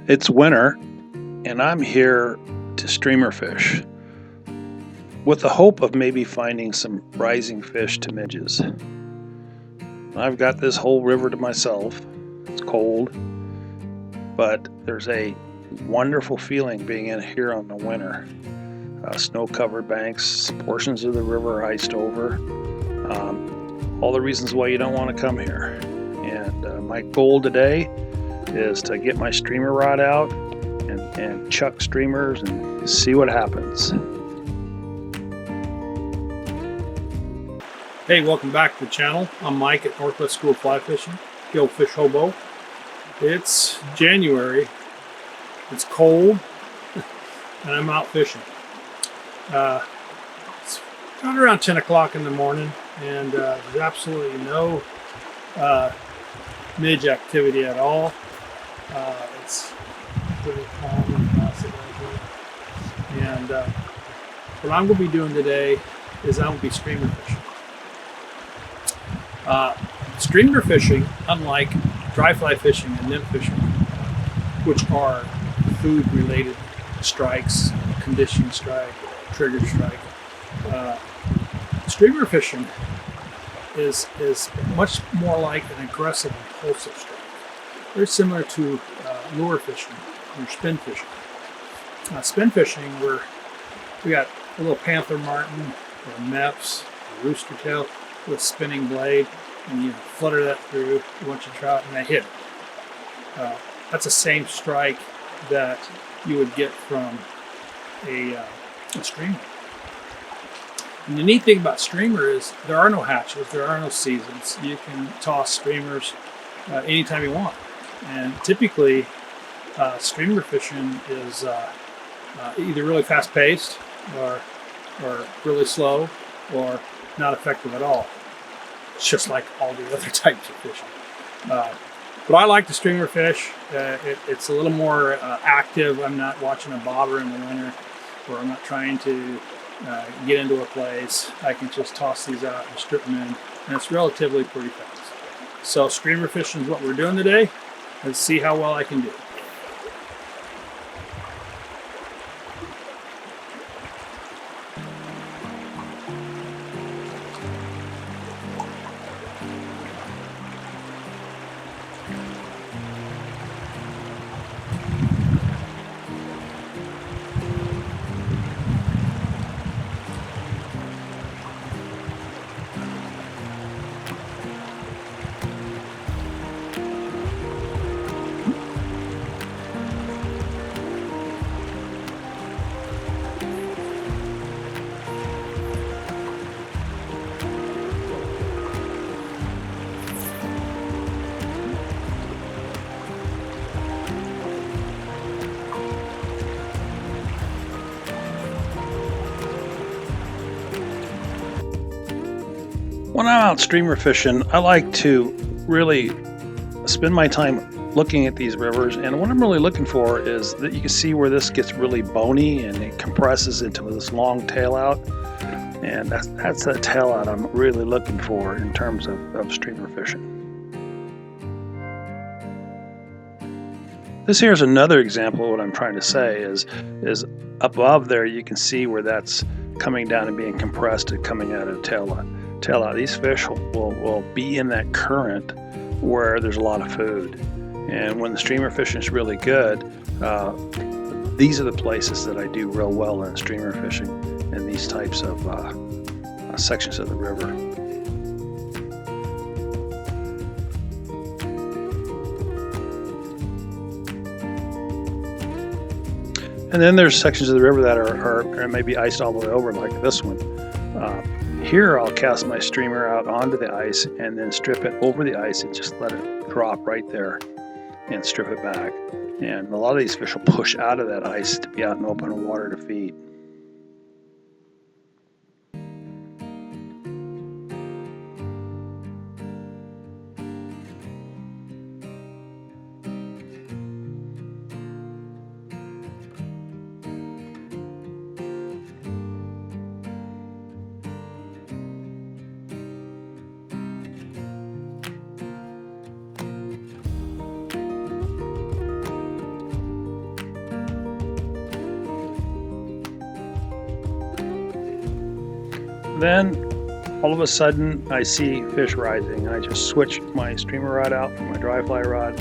It's winter, and I'm here to streamer fish with the hope of maybe finding some rising fish to midges. I've got this whole river to myself. It's cold, but there's a wonderful feeling being in here on the winter. Snow-covered banks, portions of the river iced over. All the reasons why you don't want to come here. And my goal today is to get my streamer rod out and chuck streamers and see what happens. Hey, welcome back to the channel. I'm Mike at Northwest School of Fly Fishing, the old fish hobo. It's January, it's cold, and I'm out fishing. It's about around 10 o'clock in the morning, and there's absolutely no midge activity at all. It's pretty calm and passive right here. And what I'm going to be doing today is I'm going to be streamer fishing. Streamer fishing, unlike dry fly fishing and nymph fishing, which are food related strikes, conditioning strike, trigger strike, streamer fishing is much more like an aggressive impulsive strike. Very similar to lure fishing or spin fishing. Spin fishing, where we got a little panther martin or a meps, a rooster tail with a spinning blade, and you flutter that through a bunch of trout and they hit it. That's the same strike that you would get from a streamer. And the neat thing about streamer is there are no hatches, there are no seasons. You can toss streamers anytime you want. And typically, streamer fishing is either really fast paced or really slow or not effective at all. It's just like all the other types of fishing. But I like the streamer fish. It's a little more active. I'm not watching a bobber in the winter, or I'm not trying to get into a place. I can just toss these out and strip them in, and it's relatively pretty fast. So streamer fishing is what we're doing today. Let's see how well I can do. When I'm out streamer fishing, I like to really spend my time looking at these rivers, and what I'm really looking for is that you can see where this gets really bony and it compresses into this long tail out, and that's that tail out I'm really looking for in terms of streamer fishing. This here's another example of what I'm trying to say is above there you can see where that's coming down and being compressed and coming out of tail out. These fish will be in that current where there's a lot of food, and when the streamer fishing is really good, these are the places that I do real well in streamer fishing in these types of sections of the river. And then there's sections of the river that are maybe iced all the way over, like this one. Here I'll cast my streamer out onto the ice and then strip it over the ice and just let it drop right there and strip it back. And a lot of these fish will push out of that ice to be out in open water to feed. Then all of a sudden I see fish rising, and I just switched my streamer rod out from my dry fly rod,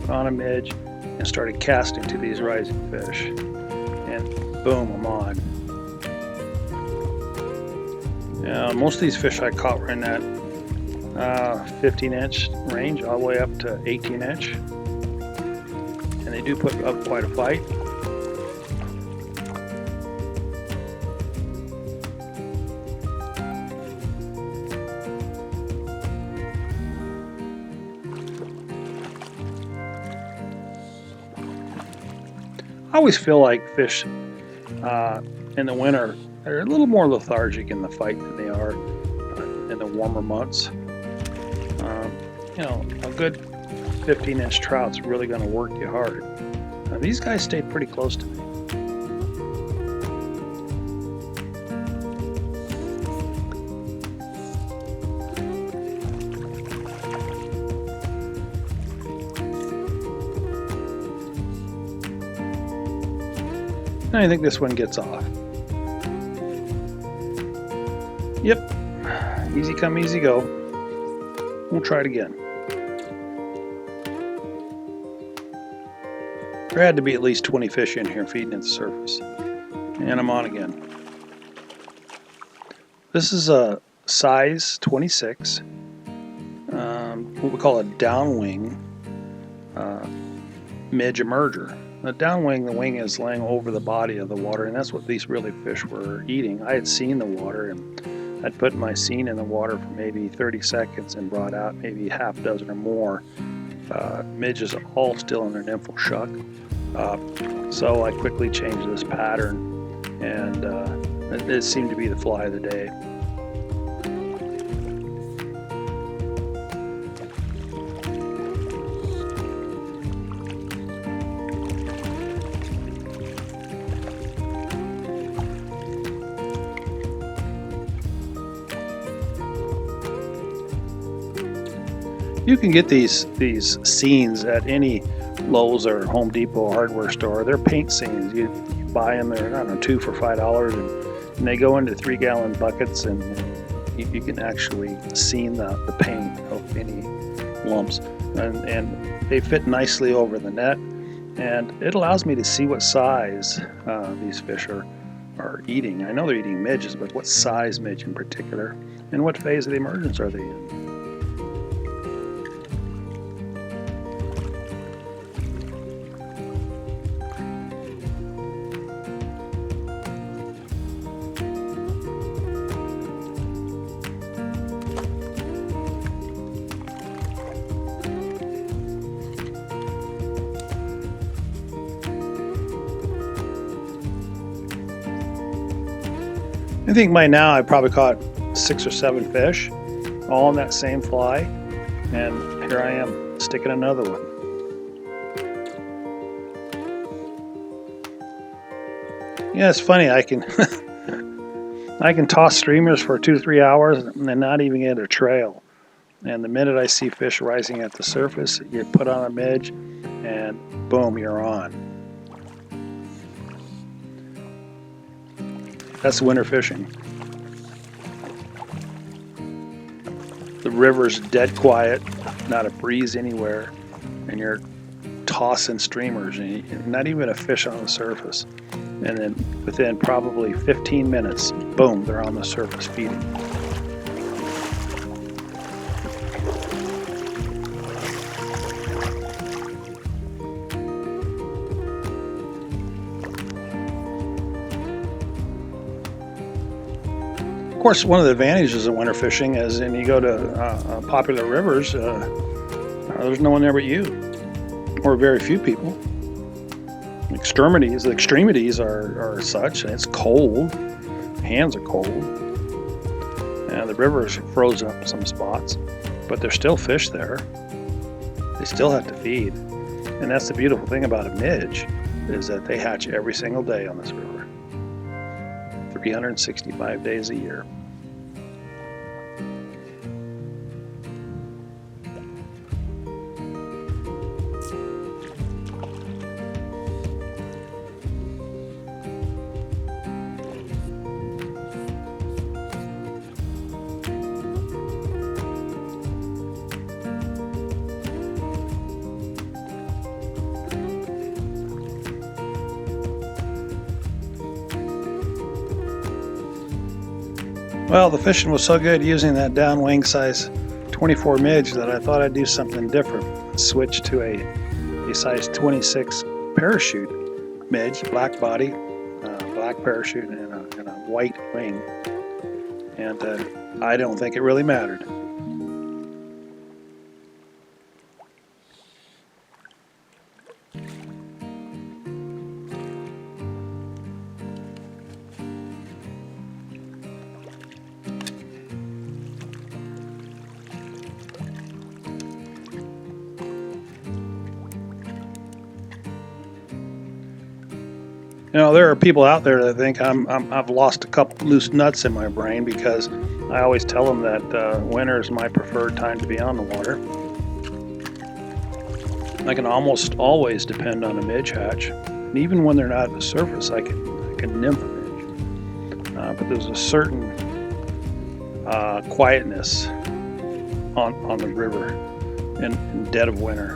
put on a midge, and started casting to these rising fish. And boom, I'm on. Most of these fish I caught were in that 15-inch range, all the way up to 18-inch. And they do put up quite a fight. I always feel like fish in the winter are a little more lethargic in the fight than they are in the warmer months. A good 15-inch trout's really going to work you hard. These guys stayed pretty close to me. I think this one gets off. Yep, easy come, easy go. We'll try it again. There had to be at least 20 fish in here feeding at the surface. And I'm on again. This is a size 26, what we call a downwing midge emerger. The downwing, the wing is laying over the body of the water, and that's what these really fish were eating. I had seen the water, and I'd put my seine in the water for maybe 30 seconds and brought out maybe half a dozen or more midges, all still in their nymphal shuck. So I quickly changed this pattern, and it seemed to be the fly of the day. You can get these scenes at any Lowe's or Home Depot hardware store. They're paint scenes. You buy them, they're, I don't know, 2 for $5, and they go into 3-gallon buckets, and you can actually scene the paint of any lumps. And they fit nicely over the net, and it allows me to see what size these fish are eating. I know they're eating midges, but what size midge in particular, and what phase of the emergence are they in? I think by now I probably caught 6 or 7 fish, all on that same fly, and here I am sticking another one. Yeah, it's funny. I can I can toss streamers for 2-3 hours and not even get a trail. And the minute I see fish rising at the surface, you put on a midge, and boom, you're on. That's winter fishing. The river's dead quiet, not a breeze anywhere, and you're tossing streamers, and not even a fish on the surface. And then within probably 15 minutes, boom, they're on the surface feeding. Of course, one of the advantages of winter fishing is, and you go to popular rivers, there's no one there but you, or very few people. The extremities are such. It's cold. Hands are cold. And the river's frozen up in some spots, but there's still fish there. They still have to feed, and that's the beautiful thing about a midge, is that they hatch every single day on this river, 365 days a year. Well, the fishing was so good using that downwing size 24 midge that I thought I'd do something different. Switch to a size 26 parachute midge, black body, black parachute, and a white wing. And I don't think it really mattered. You know, there are people out there that think I've lost a couple loose nuts in my brain because I always tell them that winter is my preferred time to be on the water. I can almost always depend on a midge hatch, and even when they're not at the surface, I can nymph a midge. But there's a certain quietness on the river in dead of winter.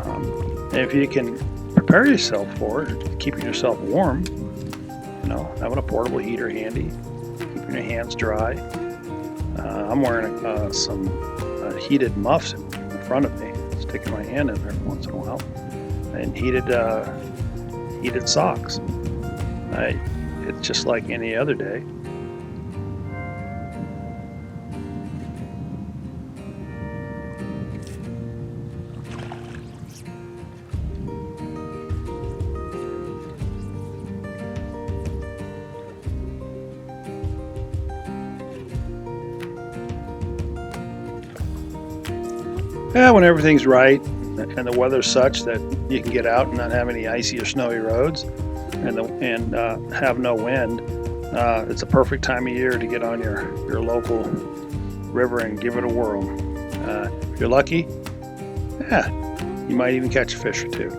And if you can prepare yourself for it, keeping yourself warm, you know, having a portable heater handy, keeping your hands dry. I'm wearing some heated muffs in front of me, sticking my hand in there once in a while, and heated socks. It's just like any other day. Yeah, when everything's right and the weather's such that you can get out and not have any icy or snowy roads, and have no wind, it's a perfect time of year to get on your local river and give it a whirl. If you're lucky, yeah, you might even catch a fish or two.